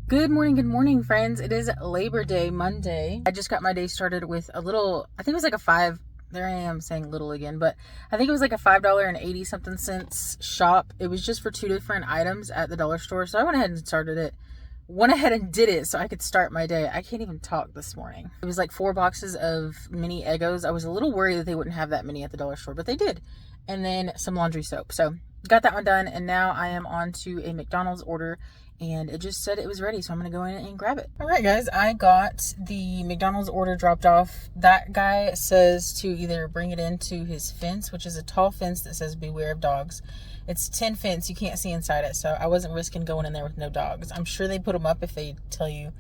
Good morning, friends. It is Labor Day, Monday. I just got my day started with a little, I think it was like a there I am saying little again, but I think it was like a $5.80 something cents shop. It was just for two different items at the dollar store. So I went ahead and did it so I could start my day. I can't even talk this morning. It was like 4 boxes of mini Eggos. I was a little worried that they wouldn't have that many at the dollar store, but they did. And then some laundry soap. So got that one done, and now I am on to a McDonald's order, and it just said it was ready, so I'm gonna go in and grab it. All right, guys, I got the McDonald's order dropped off. That guy says to either bring it into his fence, which is a tall fence that says beware of dogs. It's tin fence, you can't see inside it, so I wasn't risking going in there with no dogs. I'm sure they put them up if they tell you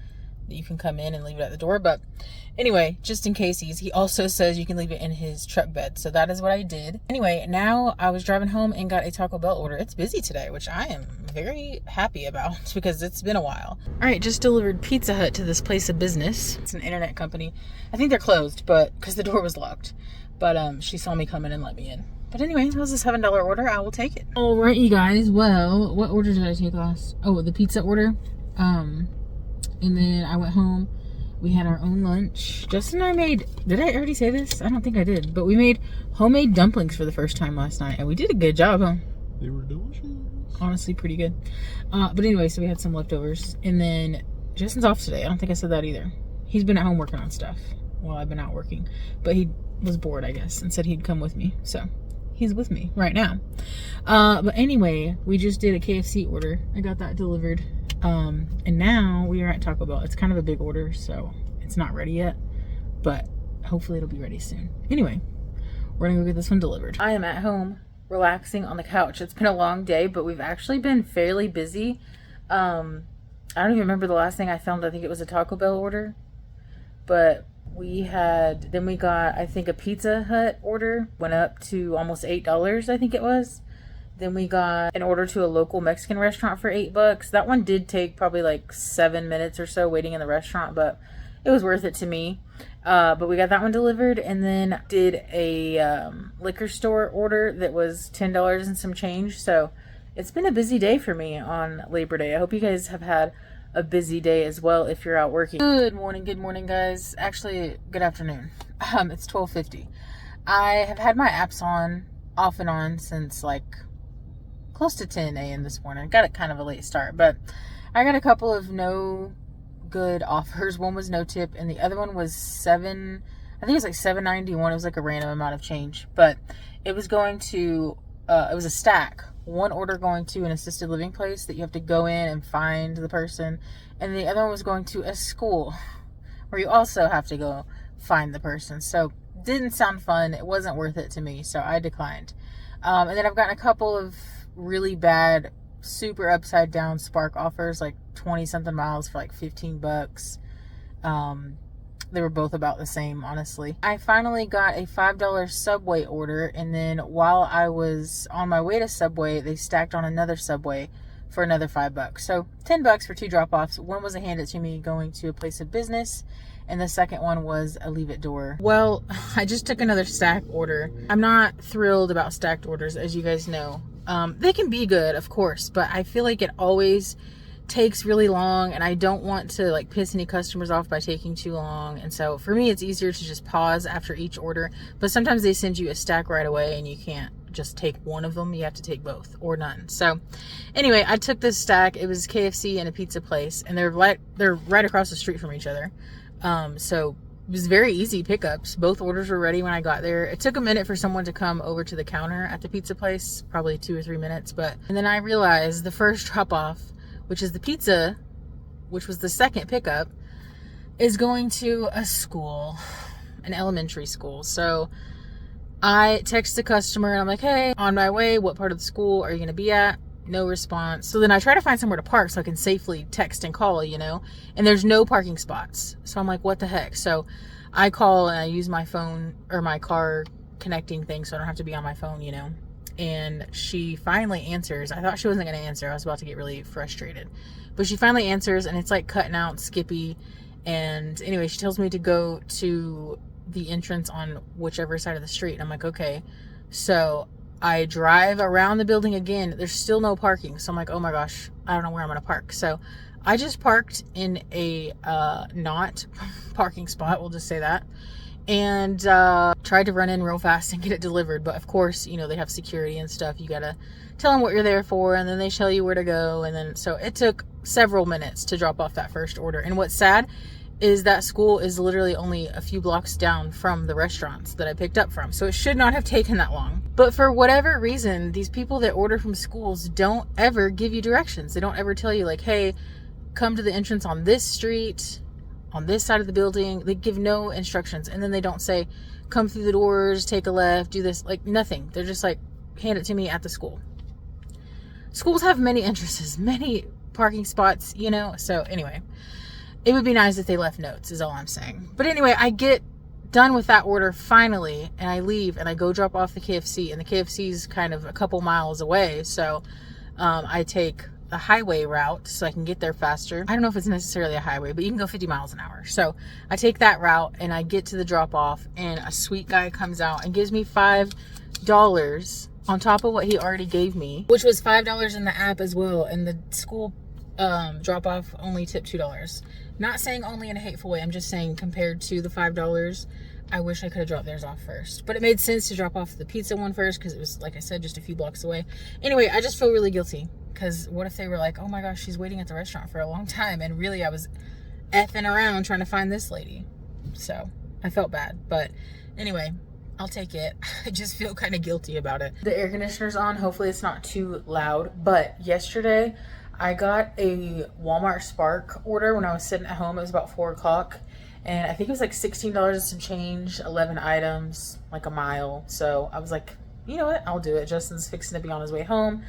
that you can come in and leave it at the door, but anyway, just in case, he also says you can leave it in his truck bed, so that is what I did. Anyway, now I was driving home and got a Taco Bell order. It's busy today, which I am very happy about because it's been a while. All right, just delivered Pizza Hut to this place of business. It's an internet company. I think they're closed, but because the door was locked, but she saw me come in and let me in. But anyway, that was a $7 order. I will take it. All right, you guys. Well, what order did I take last? Oh, the pizza order. And then I went home. We had our own lunch. Justin and I made, did I already say this? I don't think I did. But we made homemade dumplings for the first time last night. And we did a good job, huh? They were delicious. Honestly, pretty good. But anyway, so we had some leftovers. And then Justin's off today. I don't think I said that either. He's been at home working on stuff while I've been out working. But he was bored, I guess, and said he'd come with me. So he's with me right now. But anyway, we just did a KFC order. I got that delivered. And now we are at Taco Bell. It's kind of a big order, so it's not ready yet, but hopefully it'll be ready soon. Anyway, we're gonna go get this one delivered. I am at home relaxing on the couch. It's been a long day, but we've actually been fairly busy. I don't even remember the last thing I filmed. I think it was a Taco Bell order, but then we got, I think, a Pizza Hut order, went up to almost $8, I think it was. Then we got an order to a local Mexican restaurant for $8. That one did take probably like 7 minutes or so waiting in the restaurant, but it was worth it to me. But we got that one delivered, and then did a liquor store order that was $10 and some change. So it's been a busy day for me on Labor Day. I hope you guys have had a busy day as well if you're out working. Good morning, guys. Actually, good afternoon. It's 12:50. I have had my apps on off and on since like close to 10 a.m. this morning. Got it kind of a late start, but I got a couple of no good offers. One was no tip, and the other one was I think it was like $7.91. It was like a random amount of change, but it was going to, it was a stack. One order going to an assisted living place that you have to go in and find the person, and the other one was going to a school where you also have to go find the person. So didn't sound fun. It wasn't worth it to me, so I declined. And then I've gotten a couple of really bad, super upside down Spark offers, like 20 something miles for like $15. They were both about the same, honestly. I finally got a $5 Subway order, and then while I was on my way to Subway, they stacked on another Subway for another $5. So $10 for 2 drop-offs. One was a hand it to me going to a place of business, and the second one was a leave it door. Well, I just took another stack order. I'm not thrilled about stacked orders, as you guys know. They can be good, of course, but I feel like it always takes really long, and I don't want to like piss any customers off by taking too long. And so for me, it's easier to just pause after each order, but sometimes they send you a stack right away and you can't just take one of them. You have to take both or none. So anyway, I took this stack. It was KFC and a pizza place, and they're right across the street from each other. So it was very easy pickups. Both orders were ready when I got there. It took a minute for someone to come over to the counter at the pizza place, probably 2 or 3 minutes, and then I realized the first drop off, which is the pizza, which was the second pickup, is going to a school, an elementary school. So I text the customer and I'm like, hey, on my way, what part of the school are you going to be at? No response. So then I try to find somewhere to park so I can safely text and call, and there's no parking spots. So I'm like, what the heck? So I call and I use my phone or my car connecting thing so I don't have to be on my phone, and she finally answers. I thought she wasn't going to answer. I was about to get really frustrated, but she finally answers, and it's like cutting out Skippy. And anyway, she tells me to go to the entrance on whichever side of the street. And I'm like, okay. So I drive around the building again. There's still no parking. So I'm like, oh my gosh, I don't know where I'm going to park. So I just parked in a not parking spot, we'll just say that, and tried to run in real fast and get it delivered. But of course, you know, they have security and stuff. You gotta tell them what you're there for, and then they tell you where to go. And then so it took several minutes to drop off that first order. And what's sad is that school is literally only a few blocks down from the restaurants that I picked up from. So it should not have taken that long. But for whatever reason, these people that order from schools don't ever give you directions. They don't ever tell you like, hey, come to the entrance on this street, on this side of the building. They give no instructions. And then they don't say, come through the doors, take a left, do this, like nothing. They're just like, hand it to me at the school. Schools have many entrances, many parking spots, you know? So anyway, it would be nice if they left notes is all I'm saying. But anyway, I get done with that order finally, and I leave and I go drop off the KFC, and the KFC is kind of a couple miles away. So I take the highway route so I can get there faster. I don't know if it's necessarily a highway, but you can go 50 miles an hour. So I take that route and I get to the drop off, and a sweet guy comes out and gives me $5 on top of what he already gave me, which was $5 in the app as well. And the school drop off only tipped $2. Not saying only in a hateful way. I'm just saying compared to the $5, I wish I could have dropped theirs off first. But it made sense to drop off the pizza one first because it was, like I said, just a few blocks away. Anyway, I just feel really guilty because what if they were like, oh my gosh, she's waiting at the restaurant for a long time, and really I was effing around trying to find this lady. So I felt bad. But anyway, I'll take it. I just feel kind of guilty about it. The air conditioner's on. Hopefully it's not too loud. But yesterday I got a Walmart Spark order when I was sitting at home. It was about 4 o'clock. And I think it was like $16 and some change, 11 items, like a mile. So I was like, you know what? I'll do it. Justin's fixing to be on his way home.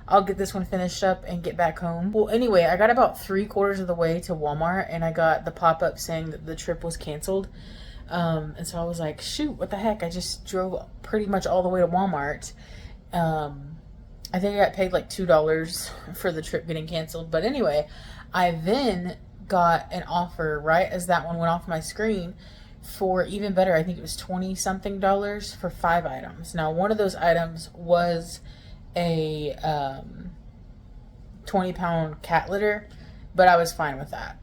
I'll get this one finished up and get back home. Well, anyway, I got about 3/4 of the way to Walmart, and I got the pop-up saying that the trip was canceled. And so I was like, shoot, what the heck? I just drove pretty much all the way to Walmart. I think I got paid like $2 for the trip getting canceled. But anyway, I then got an offer right as that one went off my screen for even better. I think it was $20-something for 5 items. Now, one of those items was a 20-pound cat litter, but I was fine with that.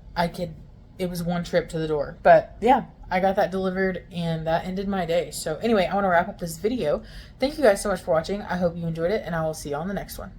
It was one trip to the door. But yeah, I got that delivered, and that ended my day. So anyway, I want to wrap up this video. Thank you guys so much for watching. I hope you enjoyed it, and I will see you on the next one.